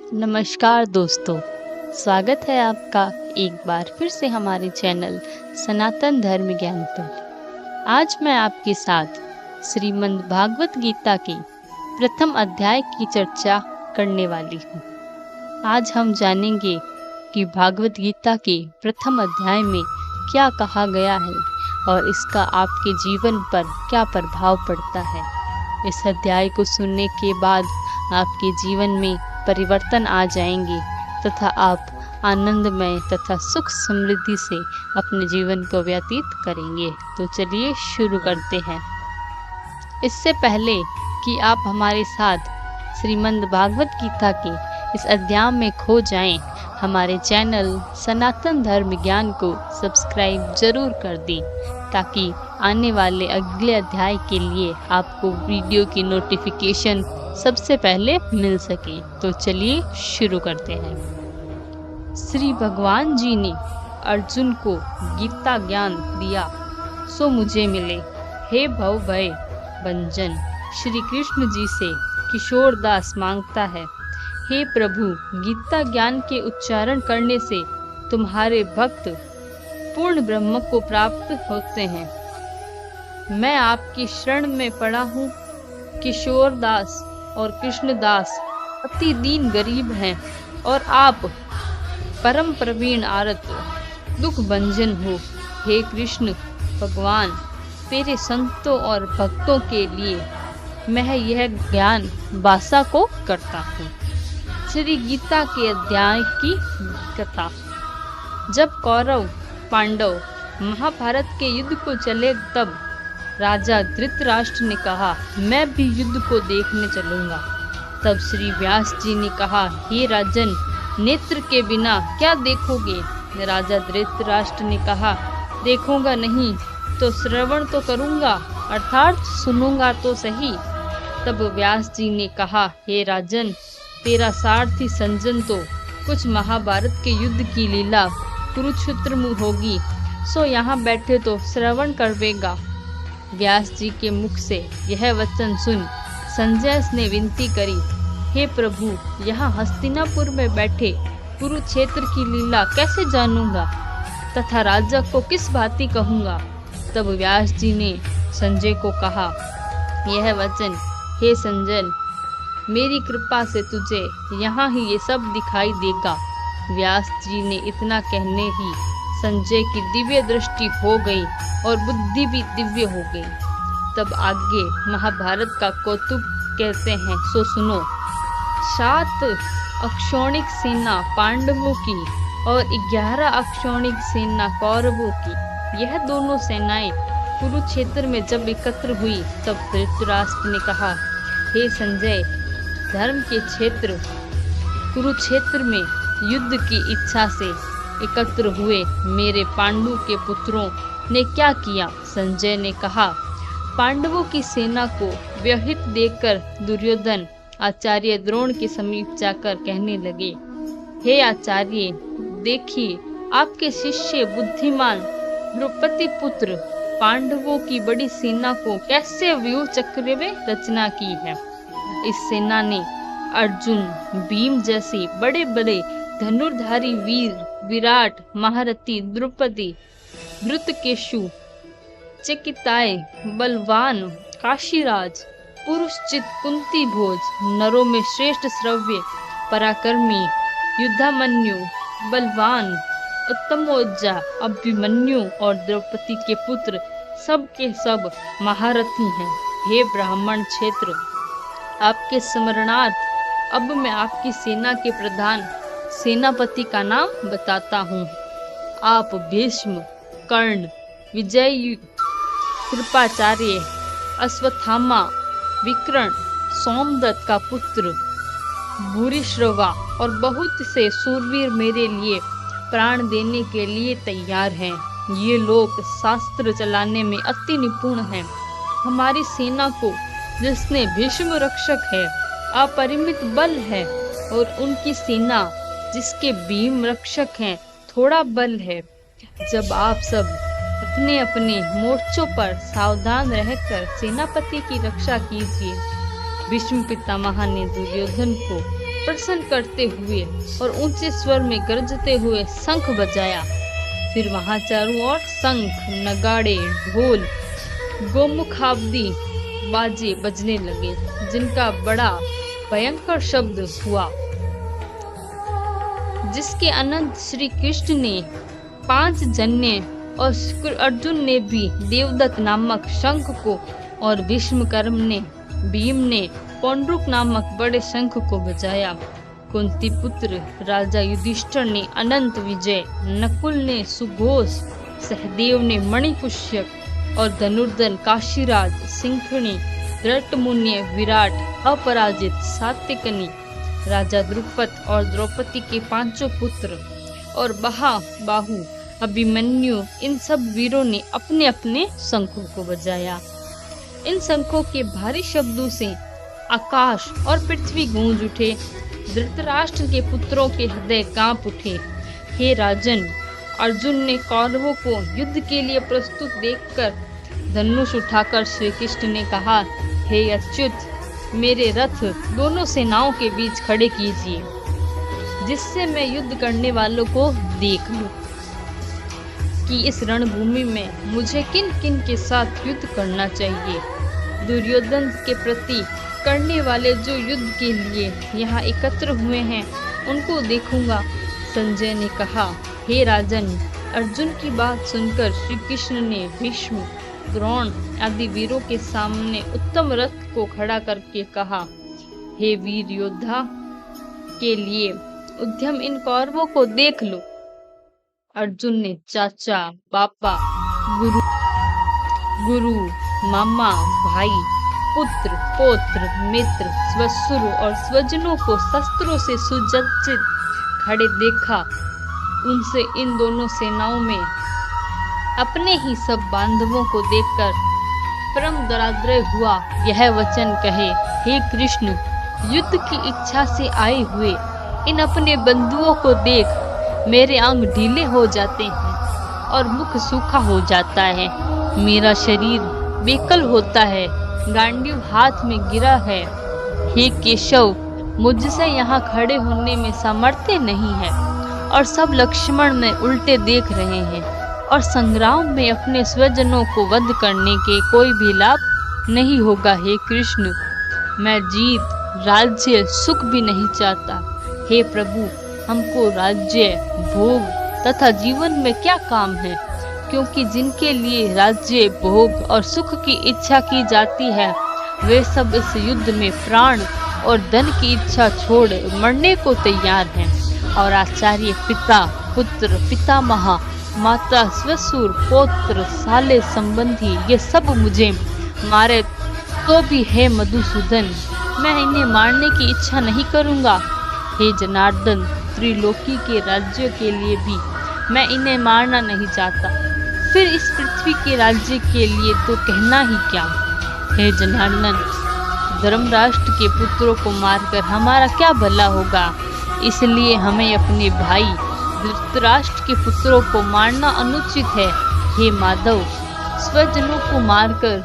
नमस्कार दोस्तों, स्वागत है आपका एक बार फिर से हमारे चैनल सनातन धर्म ज्ञान पर। आज मैं आपके साथ श्रीमद् भागवत गीता के प्रथम अध्याय की चर्चा करने वाली हूँ। आज हम जानेंगे कि भागवत गीता के प्रथम अध्याय में क्या कहा गया है और इसका आपके जीवन पर क्या प्रभाव पड़ता है। इस अध्याय को सुनने के बाद आपके जीवन में परिवर्तन आ जाएंगे तथा आप आनंदमय तथा सुख समृद्धि से अपने जीवन को व्यतीत करेंगे। तो चलिए शुरू करते हैं। इससे पहले कि आप हमारे साथ श्रीमद् भागवत गीता के इस अध्याय में खो जाएं, हमारे चैनल सनातन धर्म ज्ञान को सब्सक्राइब जरूर कर दें ताकि आने वाले अगले अध्याय के लिए आपको वीडियो की नोटिफिकेशन सबसे पहले मिल सके। तो चलिए शुरू करते हैं। श्री भगवान जी ने अर्जुन को गीता ज्ञान दिया सो मुझे मिले, हे भव भय भंजन। श्री कृष्ण जी से किशोर दास मांगता है, हे प्रभु, गीता ज्ञान के उच्चारण करने से तुम्हारे भक्त पूर्ण ब्रह्म को प्राप्त होते हैं। मैं आपकी शरण में पड़ा हूँ। किशोर दास और कृष्णदास अति दीन गरीब हैं और आप परम प्रवीण आरत दुख भंजन हो। हे कृष्ण भगवान, तेरे संतों और भक्तों के लिए मैं यह ज्ञान वासा को करता हूँ। श्री गीता के अध्याय की कथा। जब कौरव पांडव महाभारत के युद्ध को चले तब राजा धृतराष्ट्र ने कहा, मैं भी युद्ध को देखने चलूंगा। तब श्री व्यास जी ने कहा, हे राजन, नेत्र के बिना क्या देखोगे। राजा धृतराष्ट्र ने कहा, देखूंगा नहीं तो श्रवण तो करूंगा, अर्थात सुनूंगा तो सही। तब व्यास जी ने कहा, हे राजन, तेरा सारथी संजन तो कुछ महाभारत के युद्ध की लीला कुरुक्षेत्र में होगी, सो यहाँ बैठे तो श्रवण करवेगा। व्यास जी के मुख से यह वचन सुन संजय ने विनती करी, हे प्रभु, यहाँ हस्तिनापुर में बैठे कुरुक्षेत्र की लीला कैसे जानूंगा तथा राजा को किस भांति कहूँगा। तब व्यास जी ने संजय को कहा, यह वचन, हे संजय, मेरी कृपा से तुझे यहाँ ही ये सब दिखाई देगा। व्यास जी ने इतना कहने ही संजय की दिव्य दृष्टि हो गई और बुद्धि भी दिव्य हो गई। तब आगे महाभारत का कौतुक कहते हैं, सो सुनो। 7 अक्षौणिक सेना पांडवों की और 11 अक्षौणिक सेना कौरवों की, यह दोनों सेनाएं कुरुक्षेत्र में जब एकत्र हुई तब धृतराष्ट्र ने कहा, हे संजय, धर्म के क्षेत्र कुरुक्षेत्र में युद्ध की इच्छा से एकत्र हुए मेरे पांडु के पुत्रों ने क्या किया। संजय ने कहा, पांडवों की सेना को व्यूहित देखकर दुर्योधन आचार्य द्रोण के समीप जाकर कहने लगे, हे आचार्य, देखिए आपके शिष्य बुद्धिमान द्रौपदी पुत्र पांडवों की बड़ी सेना को कैसे व्यूह चक्र में रचना की है। इस सेना ने अर्जुन, भीम जैसे बड़े बड़े धनुर्धारी वीर, विराट, महारथी द्रौपदी, धृतकेशु, चकिताय, बलवान, काशीराज, पुरुषचित, कुंती भोज, नरों में श्रेष्ठ श्रव्य, पराक्रमी, युद्धामन्यु, बलवान, उत्तमोज्जा, अभिमन्यु और द्रौपदी के पुत्र सब के सब महारथी हैं। हे ब्राह्मण क्षेत्र, आपके स्मरणार्थ अब मैं आपकी सेना के प्रधान सेनापति का नाम बताता हूँ। आप भीष्म, कर्ण, विजय, कृपाचार्य, अश्वत्थामा, विकर्ण, सोमदत्त का पुत्र भूरिश्रवा और बहुत से सूरवीर मेरे लिए प्राण देने के लिए तैयार हैं। ये लोग शास्त्र चलाने में अति निपुण हैं। हमारी सेना को जिसने भीष्म रक्षक है अपरिमित बल है और उनकी सेना जिसके भीम रक्षक हैं थोड़ा बल है। जब आप सब अपने अपने मोर्चों पर सावधान रहकर सेनापति की रक्षा कीजिए। भीष्म पितामह ने दुर्योधन को प्रसन्न करते हुए और ऊंचे स्वर में गरजते हुए शंख बजाया। फिर वहां चारों ओर शंख, नगाड़े, ढोल, गोमुखाब्दी बाजे बजने लगे, जिनका बड़ा भयंकर शब्द हुआ, जिसके अनंत श्री कृष्ण ने, 5 जन्य और शुक्र अर्जुन ने भी देवदत्त नामक शंख को और भीष्मकर्म ने, भीम ने पौंड्रुक नामक बड़े शंख को बजाया। कुंती पुत्र राजा युधिष्ठिर ने अनंत विजय, नकुल ने सुघोष, सहदेव ने मणिपुष्यक और धनुर्धर काशीराज, सिंखणी, रटमुन्य, विराट, अपराजित, सात्यकनी, राजा द्रुपद और द्रौपदी के 5 पुत्र और बाहु, अभिमन्यु, इन सब वीरों ने अपने अपने शंखों को बजाया। इन शंखों के भारी शब्दों से आकाश और पृथ्वी गूंज उठे। धृतराष्ट्र के पुत्रों के हृदय कांप उठे। हे राजन, अर्जुन ने कौरवों को युद्ध के लिए प्रस्तुत देखकर धनुष उठाकर श्री कृष्ण ने कहा, हे अच्युत, मेरे रथ दोनों सेनाओं के बीच खड़े कीजिए, जिससे मैं युद्ध करने वालों को देख लूं कि इस रणभूमि में मुझे किन किन के साथ युद्ध करना चाहिए। दुर्योधन के प्रति करने वाले जो युद्ध के लिए यहाँ एकत्र हुए हैं, उनको देखूंगा। संजय ने कहा, हे राजन, अर्जुन की बात सुनकर श्री कृष्ण ने भीष्म, द्रोण आदि वीरों के सामने उत्तम रथ को खड़ा करके कहा, हे वीर योद्धा, के लिए उद्यम इन कौरवों को देख लो। अर्जुन ने चाचा, पापा, गुरु, मामा, भाई, पुत्र, पौत्र, मित्र, स्वसुर और स्वजनों को शस्त्रों से सुसज्जित खड़े देखा। उनसे इन दोनों सेनाओं में अपने ही सब बांधवों को देखकर परम दराद्रय हुआ। यह वचन कहे, हे कृष्ण, युद्ध की इच्छा से आए हुए इन अपने बंधुओं को देख मेरे अंग ढीले हो जाते हैं और मुख सूखा हो जाता है। मेरा शरीर बेकल होता है, गांडीव हाथ में गिरा है। हे केशव, मुझसे यहाँ खड़े होने में सामर्थ्य नहीं है और सब लक्ष्मण में उल्टे देख रहे हैं और संग्राम में अपने स्वजनों को वध करने के कोई भी लाभ नहीं होगा। हे कृष्ण, मैं जीत, राज्य, सुख भी नहीं चाहता। हे प्रभु, हमको राज्य, भोग तथा जीवन में क्या काम है, क्योंकि जिनके लिए राज्य, भोग और सुख की इच्छा की जाती है, वे सब इस युद्ध में प्राण और धन की इच्छा छोड़ मरने को तैयार हैं। और आचार्य, पिता, पुत्र, पितामह, माता, ससुर, पौत्र, साले, संबंधी, ये सब मुझे मारे तो भी हे मधुसूदन, मैं इन्हें मारने की इच्छा नहीं करूँगा। हे जनार्दन, त्रिलोकी के राज्य के लिए भी मैं इन्हें मारना नहीं चाहता, फिर इस पृथ्वी के राज्य के लिए तो कहना ही क्या। हे जनार्दन, धर्मराष्ट्र के पुत्रों को मारकर हमारा क्या भला होगा, इसलिए हमें अपने भाई धृतराष्ट्र के पुत्रों को मारना अनुचित है। हे माधव, स्वजनों को मारकर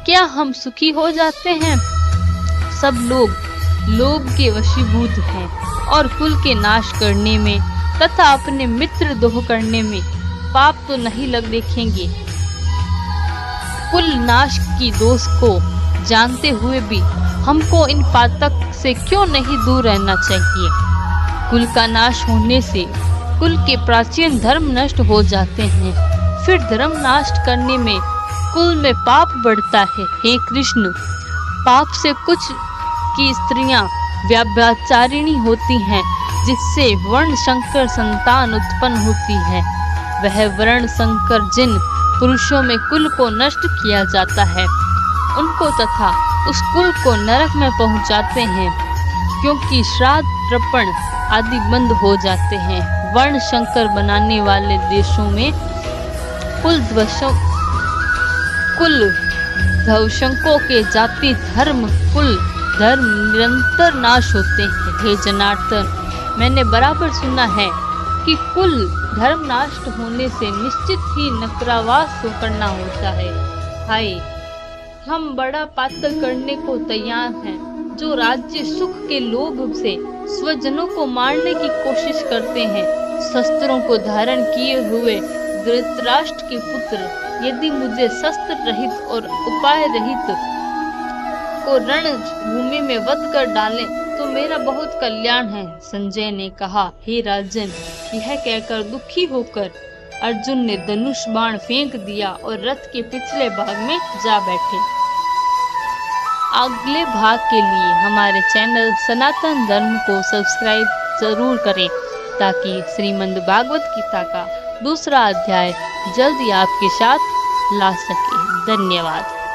क्या हम सुखी हो जाते हैं? सब लोग लोभ के वशीभूत हैं और कुल के नाश करने में तथा अपने मित्र दोह करने में पाप तो नहीं लग देखेंगे। कुल नाश की दोष को जानते हुए भी हमको इन पातक से क्यों नहीं दूर रहना चाहिए। कुल का नाश होने से कुल के प्राचीन धर्म नष्ट हो जाते हैं, फिर धर्म नष्ट करने में कुल में पाप बढ़ता है। हे कृष्ण, पाप से कुछ की स्त्रियां व्यभिचारिणी होती हैं, जिससे वर्ण संकर संतान उत्पन्न होती है। वह वर्ण संकर जिन पुरुषों में कुल को नष्ट किया जाता है, उनको तथा उस कुल को नरक में पहुंचाते हैं, क्योंकि श्राद्ध, तर्पण आदि बंद हो जाते हैं। वर्ण संकर बनाने वाले देशों में कुल ध्वंसकों के जाति धर्म, कुल धर्म निरंतर नाश होते हैं। हे जनार्दन, मैंने बराबर सुना है कि कुल धर्म नष्ट होने से निश्चित ही नरकवास करना होता है। हाय, हम बड़ा पातक करने को तैयार हैं जो राज्य सुख के लोभ से स्वजनों को मारने की कोशिश करते हैं। शस्त्रों को धारण किए हुए धृतराष्ट्र के पुत्र यदि मुझे शस्त्र रहित और उपाय रहित को रण भूमि में वध कर डालें तो मेरा बहुत कल्याण है। संजय ने कहा, हे राजन, यह कहकर दुखी होकर अर्जुन ने धनुष बाण फेंक दिया और रथ के पिछले भाग में जा बैठे। अगले भाग के लिए हमारे चैनल सनातन धर्म को सब्सक्राइब जरूर करें ताकि श्रीमद् भागवत गीता का दूसरा अध्याय जल्द ही आपके साथ ला सके। धन्यवाद।